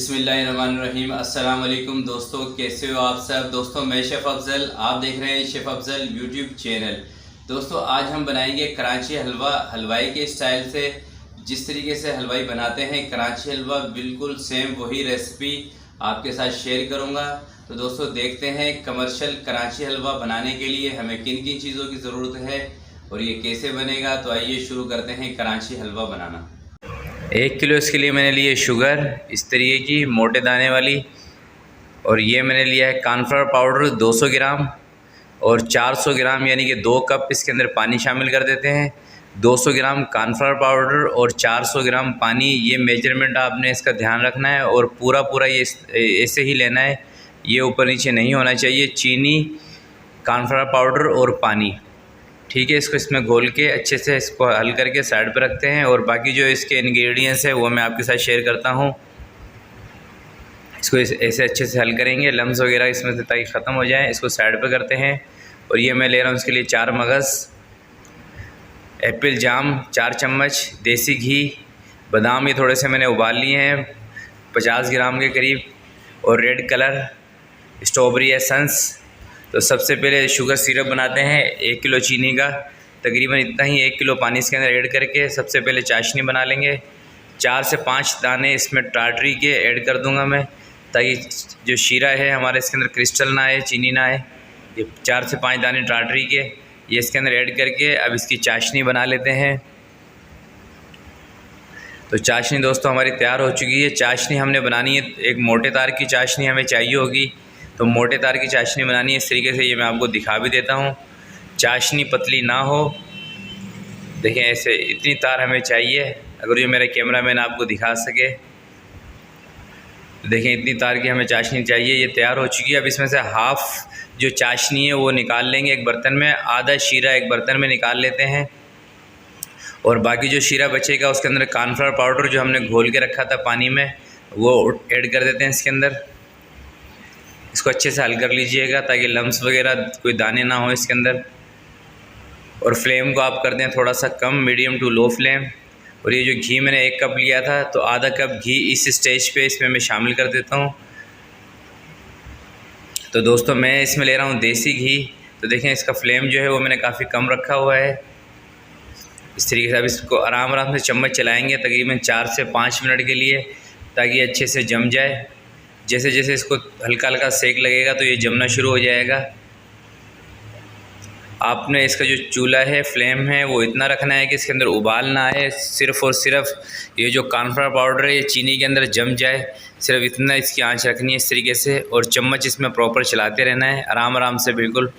बिस्मिल्लाहिर्रहमानिर्रहीम। अस्सलाम वालेकुम दोस्तों, कैसे हो आप सब। दोस्तों मैं शेफ़ अफजल, आप देख रहे हैं शेफ़ अफजल यूट्यूब चैनल। दोस्तों आज हम बनाएंगे कराची हलवा, हलवाई के स्टाइल से। जिस तरीके से हलवाई बनाते हैं कराची हलवा, बिल्कुल सेम वही रेसिपी आपके साथ शेयर करूंगा। तो दोस्तों देखते हैं कमर्शियल कराची हलवा बनाने के लिए हमें किन किन चीज़ों की ज़रूरत है और ये कैसे बनेगा। तो आइए शुरू करते हैं कराची हलवा बनाना। 1 किलो इसके लिए मैंने लिए शुगर इस तरीके की मोटे दाने वाली, और ये मैंने लिया है कॉर्नफ्लावर पाउडर 200 ग्राम, और 400 ग्राम यानी कि 2 कप इसके अंदर पानी शामिल कर देते हैं। 200 ग्राम कॉर्नफ्लावर पाउडर और 400 ग्राम पानी, ये मेजरमेंट आपने इसका ध्यान रखना है और पूरा पूरा ये ऐसे ही लेना है, ये ऊपर नीचे नहीं होना चाहिए। चीनी, कॉर्नफ्लावर पाउडर और पानी, ठीक है। इसको इसमें घोल के अच्छे से इसको हल करके साइड पर रखते हैं, और बाकी जो इसके इंग्रेडिएंट्स है वो मैं आपके साथ शेयर करता हूँ। इसको ऐसे अच्छे से हल करेंगे, लम्स वगैरह इसमें से ताकि ख़त्म हो जाए। इसको साइड पर करते हैं, और ये मैं ले रहा हूँ इसके लिए 4 मगज़, एप्पल जाम 4 चम्मच, देसी घी, बादाम ये थोड़े से मैंने उबाल लिए हैं 50 ग्राम के करीब, और रेड कलर स्ट्रॉबेरी एसेंस। तो सबसे पहले शुगर सिरप बनाते हैं। 1 किलो चीनी का तकरीबन इतना ही 1 किलो पानी इसके अंदर ऐड करके सबसे पहले चाशनी बना लेंगे। 4 से 5 दाने इसमें टाटरी के ऐड कर दूंगा मैं, ताकि जो शीरा है हमारे इसके अंदर क्रिस्टल ना आए, चीनी ना आए। ये 4 से 5 दाने टाटरी के ये इसके अंदर ऐड करके अब इसकी चाशनी बना लेते हैं। तो चाशनी दोस्तों हमारी तैयार हो चुकी है। चाशनी हमने बनानी है, एक मोटे तार की चाशनी हमें चाहिए होगी, तो मोटे तार की चाशनी बनानी है। इस तरीके से ये मैं आपको दिखा भी देता हूँ। चाशनी पतली ना हो, देखें ऐसे इतनी तार हमें चाहिए। अगर ये मेरा कैमरामैन आपको दिखा सके, देखें इतनी तार की हमें चाशनी चाहिए। ये तैयार हो चुकी है। अब इसमें से हाफ़ जो चाशनी है वो निकाल लेंगे एक बर्तन में, आधा शीरा एक बर्तन में निकाल लेते हैं, और बाकी जो शीरा बचेगा उसके अंदर कॉर्नफ्लावर पाउडर जो हमने घोल के रखा था पानी में वो ऐड कर देते हैं इसके अंदर। इसको अच्छे से हल कर लीजिएगा ताकि लम्स वगैरह कोई दाने ना हो इसके अंदर, और फ्लेम को आप कर दें थोड़ा सा कम, मीडियम टू लो फ्लेम। और ये जो घी मैंने 1 कप लिया था, तो आधा कप घी इस स्टेज पे इसमें मैं शामिल कर देता हूँ। तो दोस्तों मैं इसमें ले रहा हूँ देसी घी। तो देखें इसका फ्लेम जो है वो मैंने काफ़ी कम रखा हुआ है। इस तरीके से अब इसको आराम आराम से चम्मच चलाएँगे तकरीबन 4 से 5 मिनट के लिए, ताकि अच्छे से जम जाए। जैसे जैसे इसको हल्का हल्का सेक लगेगा तो ये जमना शुरू हो जाएगा। आपने इसका जो चूल्हा है, फ्लेम है, वो इतना रखना है कि इसके अंदर उबाल ना आए, सिर्फ़ और सिर्फ ये जो कॉर्नफ्लावर पाउडर है ये चीनी के अंदर जम जाए, सिर्फ इतना इसकी आंच रखनी है इस तरीके से। और चम्मच इसमें प्रॉपर चलाते रहना है आराम आराम से, बिल्कुल।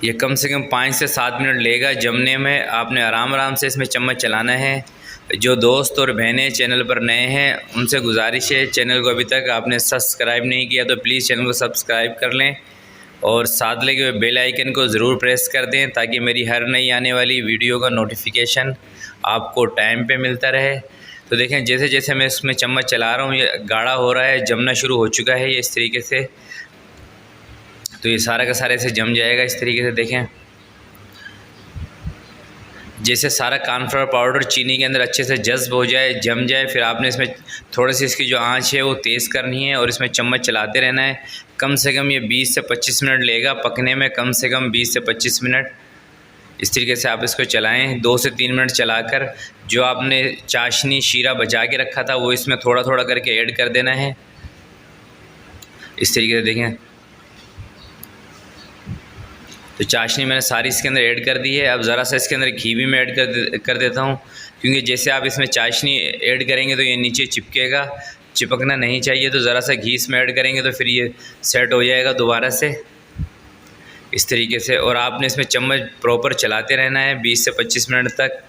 ये कम से कम 5 से 7 मिनट लेगा जमने में। आपने आराम आराम से इसमें चम्मच चलाना है। जो दोस्त और बहनें चैनल पर नए हैं उनसे गुजारिश है, चैनल को अभी तक आपने सब्सक्राइब नहीं किया तो प्लीज़ चैनल को सब्सक्राइब कर लें, और साथ लगे हुए बेल आइकन को ज़रूर प्रेस कर दें ताकि मेरी हर नई आने वाली वीडियो का नोटिफिकेशन आपको टाइम पे मिलता रहे। तो देखें जैसे जैसे मैं इसमें चम्मच चला रहा हूँ ये गाढ़ा हो रहा है, जमना शुरू हो चुका है ये इस तरीके से। तो ये सारा का सारा ऐसे जम जाएगा इस तरीके से। देखें जैसे सारा कॉर्नफ्लावर पाउडर चीनी के अंदर अच्छे से जज्ब हो जाए, जम जाए, फिर आपने इसमें थोड़ी सी इसकी जो आंच है वो तेज़ करनी है और इसमें चम्मच चलाते रहना है। कम से कम ये 20 से 25 मिनट लेगा पकने में, कम से कम 20 से 25 मिनट इस तरीके से आप इसको चलाएं। 2 से 3 मिनट चलाकर जो आपने चाशनी शीरा बचा के रखा था वो इसमें थोड़ा थोड़ा करके ऐड कर देना है इस तरीके से। देखें तो चाशनी मैंने सारी इसके अंदर ऐड कर दी है। अब ज़रा सा इसके अंदर घी भी मैं ऐड कर देता हूँ, क्योंकि जैसे आप इसमें चाशनी ऐड करेंगे तो ये नीचे चिपकेगा, चिपकना नहीं चाहिए। तो ज़रा सा घी इसमें ऐड करेंगे तो फिर ये सेट हो जाएगा दोबारा से इस तरीके से। और आपने इसमें चम्मच प्रॉपर चलाते रहना है 20 से 25 मिनट तक।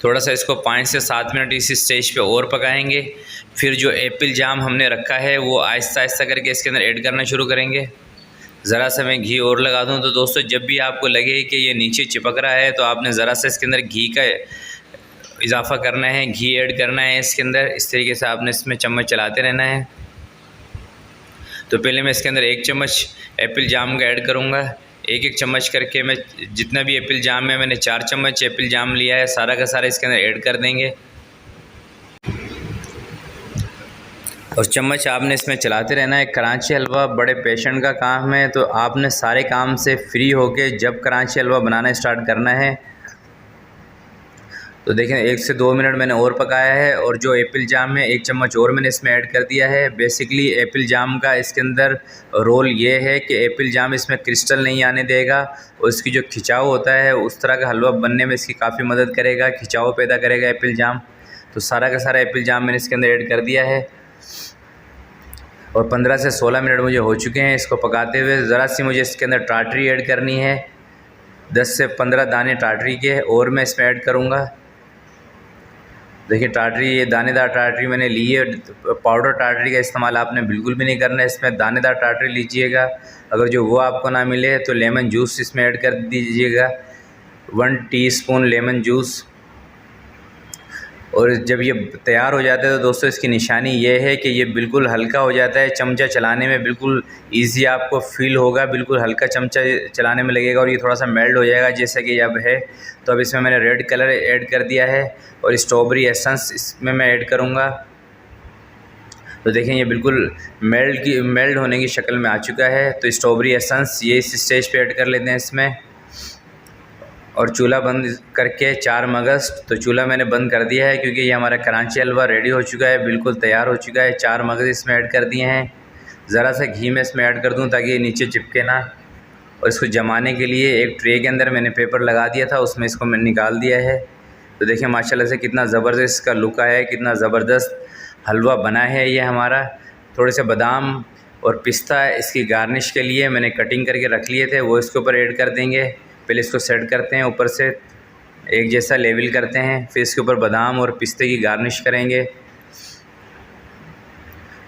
थोड़ा सा इसको 5 से 7 मिनट इस स्टेज पे और पकाएंगे। फिर जो एप्पल जाम हमने रखा है वो आहिस्ता आहिस्ता करके इसके अंदर ऐड करना शुरू करेंगे। ज़रा सा मैं घी और लगा दूं। तो दोस्तों जब भी आपको लगे कि ये नीचे चिपक रहा है तो आपने ज़रा सा इसके अंदर घी का इजाफ़ा करना है, घी ऐड करना है इसके अंदर। इस तरीके से आपने इसमें चम्मच चलाते रहना है। तो पहले मैं इसके अंदर 1 चम्मच एप्पल जाम का ऐड करूँगा, एक चम्मच करके मैं जितना भी एप्पल जाम है, मैंने 4 चम्मच एप्पल जाम लिया है, सारा का सारा इसके अंदर ऐड कर देंगे। और चम्मच आपने इसमें चलाते रहना है। कराची हलवा बड़े पेशेंट का काम है, तो आपने सारे काम से फ्री होके जब कराची हलवा बनाना स्टार्ट करना है। तो देखें 1 से 2 मिनट मैंने और पकाया है, और जो एप्पल जाम है 1 चम्मच और मैंने इसमें ऐड कर दिया है। बेसिकली एप्पल जाम का इसके अंदर रोल ये है कि एप्पल जाम इसमें क्रिस्टल नहीं आने देगा, और इसकी जो खिंचाव होता है उस तरह का हलवा बनने में इसकी काफ़ी मदद करेगा, खिंचाव पैदा करेगा एप्पल जाम। तो सारा का सारा एप्पल जाम मैंने इसके अंदर ऐड कर दिया है, और 15 से 16 मिनट मुझे हो चुके हैं इसको पकाते हुए। ज़रा सी मुझे इसके अंदर टाटरी ऐड करनी है, 10 से 15 दाने टाटरी के और मैं इसमें ऐड करूँगा। देखिए टाटरी, ये दानेदार टाटरी मैंने ली है। पाउडर टाटरी का इस्तेमाल आपने बिल्कुल भी नहीं करना है, इसमें दानेदार टाटरी लीजिएगा। अगर जो वो आपको ना मिले तो लेमन जूस इसमें ऐड कर दीजिएगा, 1 टीस्पून लेमन जूस। और जब ये तैयार हो जाता है तो दोस्तों इसकी निशानी ये है कि ये बिल्कुल हल्का हो जाता है, चमचा चलाने में बिल्कुल इजी आपको फील होगा, बिल्कुल हल्का चमचा चलाने में लगेगा, और ये थोड़ा सा मेल्ट हो जाएगा जैसे कि अब है। तो अब इसमें मैंने रेड कलर ऐड कर दिया है, और स्ट्रॉबेरी एसेंस इसमें मैं ऐड करूँगा। तो देखें ये बिल्कुल मेल्ट होने की शक्ल में आ चुका है। तो स्ट्रॉबेरी एसेंस ये इस स्टेज पे ऐड कर लेते हैं इसमें, और चूल्हा बंद करके 4 मगज़। तो चूल्हा मैंने बंद कर दिया है क्योंकि ये हमारा कराची हलवा रेडी हो चुका है, बिल्कुल तैयार हो चुका है। 4 मगज़ इसमें ऐड कर दिए हैं। ज़रा सा घी में इसमें ऐड कर दूं ताकि ये नीचे चिपके ना। और इसको जमाने के लिए एक ट्रे के अंदर मैंने पेपर लगा दिया था, उसमें इसको मैंने निकाल दिया है। तो देखिए माशाल्लाह से कितना ज़बरदस्त इसका लुक आया है, कितना ज़बरदस्त हलवा बना है ये हमारा। थोड़े से बादाम और पिस्ता इसकी गार्निश के लिए मैंने कटिंग करके रख लिए थे, वो इसके ऊपर ऐड कर देंगे। पहले इसको सेट करते हैं, ऊपर से एक जैसा लेवल करते हैं, फिर इसके ऊपर बादाम और पिस्ते की गार्निश करेंगे।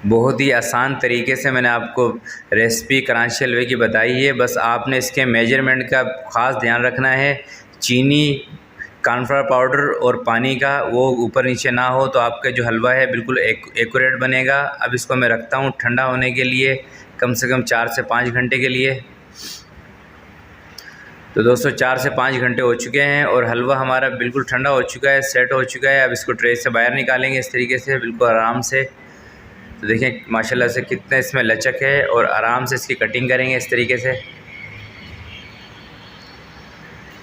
बहुत ही आसान तरीके से मैंने आपको रेसिपी कराची हलवे की बताई है। बस आपने इसके मेजरमेंट का ख़ास ध्यान रखना है। चीनी, कॉर्नफ्लावर पाउडर और पानी का वो ऊपर नीचे ना हो, तो आपका जो हलवा है बिल्कुल एक्यूरेट बनेगा। अब इसको मैं रखता हूँ ठंडा होने के लिए, कम से कम 4 से 5 घंटे के लिए। तो दोस्तों 4 से 5 घंटे हो चुके हैं और हलवा हमारा बिल्कुल ठंडा हो चुका है, सेट हो चुका है। अब इसको ट्रे से बाहर निकालेंगे इस तरीके से बिल्कुल आराम से। तो देखें माशाल्लाह से कितने इसमें लचक है, और आराम से इसकी कटिंग करेंगे इस तरीके से।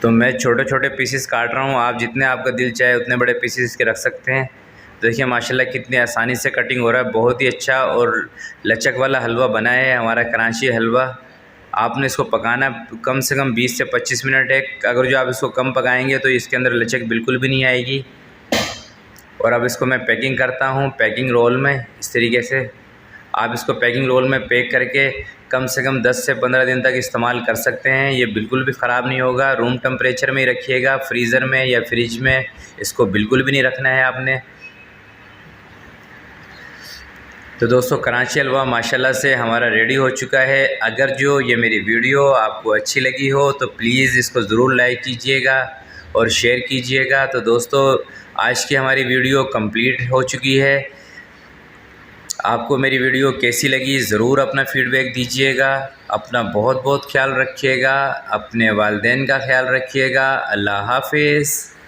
तो मैं छोटे छोटे पीसेस काट रहा हूँ, आप जितने आपका दिल चाहे उतने बड़े पीसेस इसके रख सकते हैं। देखिए माशाल्लाह कितनी आसानी से कटिंग हो रहा है, बहुत ही अच्छा और लचक वाला हलवा बना है हमारा कराची हलवा। आपने इसको पकाना कम से कम 20 से 25 मिनट है। अगर जो आप इसको कम पकाएंगे तो इसके अंदर लचक बिल्कुल भी नहीं आएगी। और अब इसको मैं पैकिंग करता हूँ पैकिंग रोल में इस तरीके से। आप इसको पैकिंग रोल में पैक करके कम से कम 10 से 15 दिन तक इस्तेमाल कर सकते हैं, ये बिल्कुल भी ख़राब नहीं होगा। रूम टेम्परेचर में ही रखिएगा, फ्रीज़र में या फ्रिज में इसको बिल्कुल भी नहीं रखना है आपने। तो दोस्तों कराची हलवा माशाल्लाह से हमारा रेडी हो चुका है। अगर जो ये मेरी वीडियो आपको अच्छी लगी हो तो प्लीज़ इसको ज़रूर लाइक कीजिएगा और शेयर कीजिएगा। तो दोस्तों आज की हमारी वीडियो कंप्लीट हो चुकी है। आपको मेरी वीडियो कैसी लगी ज़रूर अपना फ़ीडबैक दीजिएगा। अपना बहुत बहुत ख्याल रखिएगा, अपने वालिदैन का ख्याल रखिएगा। अल्लाह हाफ़िज़।